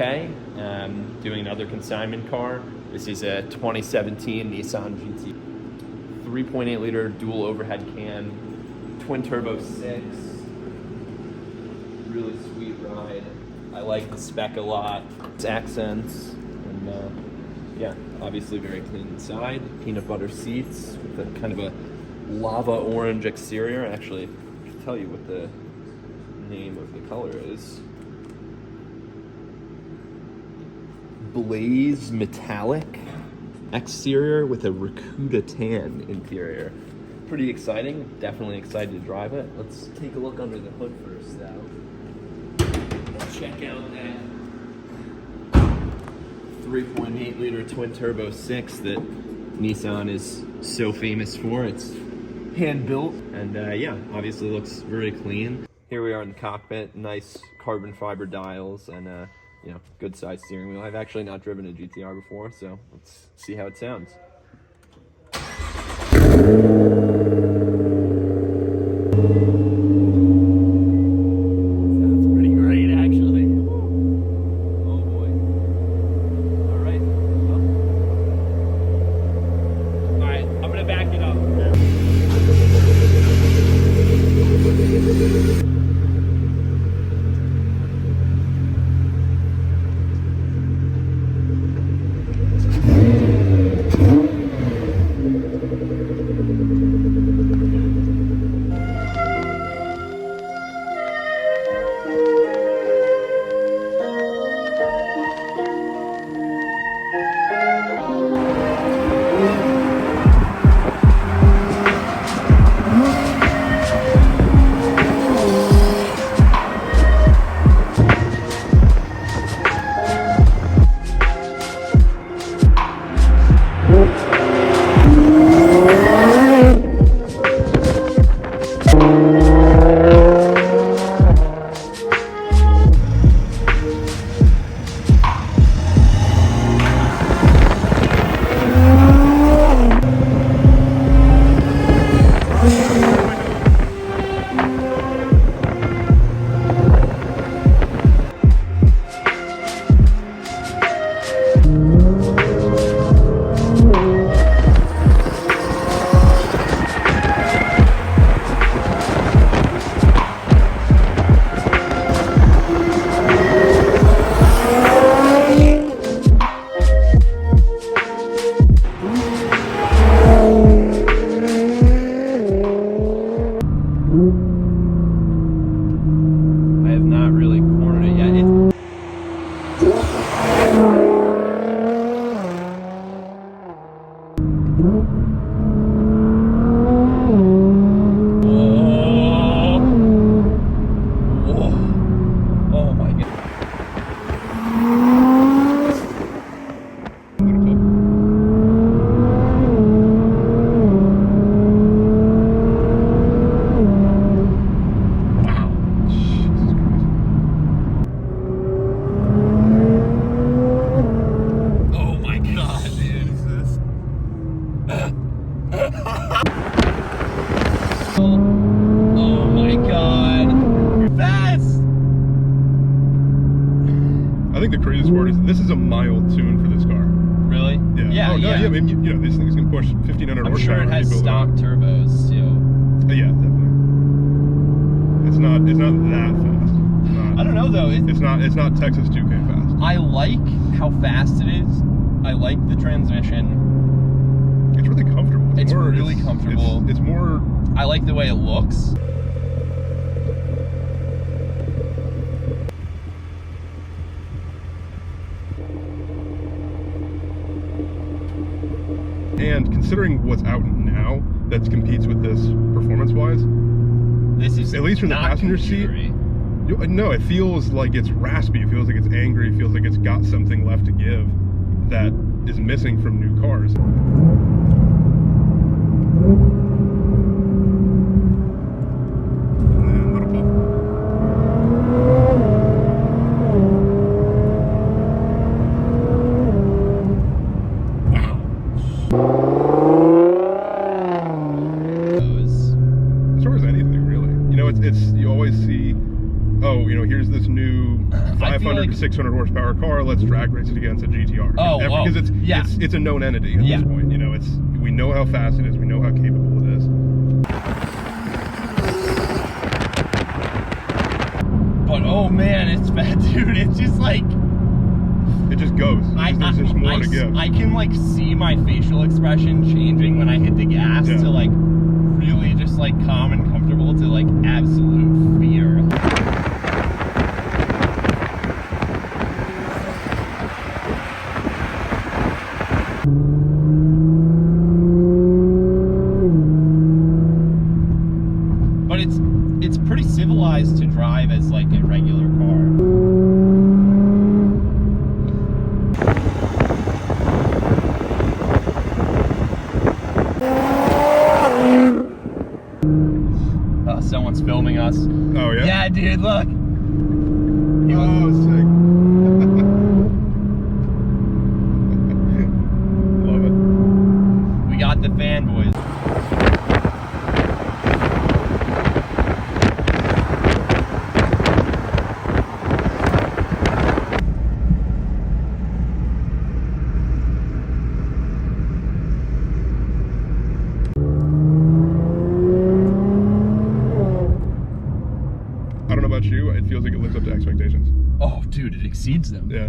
okay. Doing another consignment car. This is a 2017 Nissan GT. 3.8 liter dual overhead cam, twin turbo 6. Really sweet ride. I like the spec a lot. It's accents, and yeah, obviously very clean inside. Peanut butter seats with a kind of a lava orange exterior. Actually, I can tell you what the name of the color is. Blaze metallic exterior with a Rakuda tan interior. Pretty exciting. Definitely excited to drive it. Let's take a look under the hood first, though. Check out that 3.8 liter twin turbo 6 that Nissan is so famous for. It's hand built, and yeah, obviously looks very clean. Here we are in the cockpit. Nice carbon fiber dials, and you know, good size steering wheel. I've actually not driven a GTR before, so let's see how it sounds. Sounds pretty great, actually. Oh boy. All right. All right, I'm gonna back it up. The craziest part is this is a mild tune for this car. Really? Yeah. Yeah. Oh, no, yeah. I mean, you know, these things can push 1,500 I'm horsepower. sure it has stock turbos too. Yeah, definitely. It's not that fast. I don't know though. It's not Texas 2K fast. I like how fast it is. I like the transmission. It's really comfortable. It's really comfortable. It's more. I like the way it looks. And considering what's out now that competes with this performance-wise, this is at least from the passenger seat. No, it feels like it's raspy. It feels like it's angry. It feels like it's got something left to give that is missing from new cars. And then little pull. As far as anything, really. You know, it's you always see oh, you know, here's this new 500 to 600 horsepower car. Let's drag race it against a GTR. Oh, because it's a known entity at this point. You know, we know how fast it is. We know how capable it is. But oh man, it's bad, dude. It's just like it just goes. There's just more to give. I can like see my facial expression changing when I hit the gas to like really just like calm and comfortable to like absolute fear. But it's pretty civilized to drive as like a regular car. Someone's filming us. Oh yeah? Yeah, dude, look. Oh, sick. Love it. We got the fanboys. I don't know about you, it feels like it lives up to expectations. Oh, dude, it exceeds them. Yeah.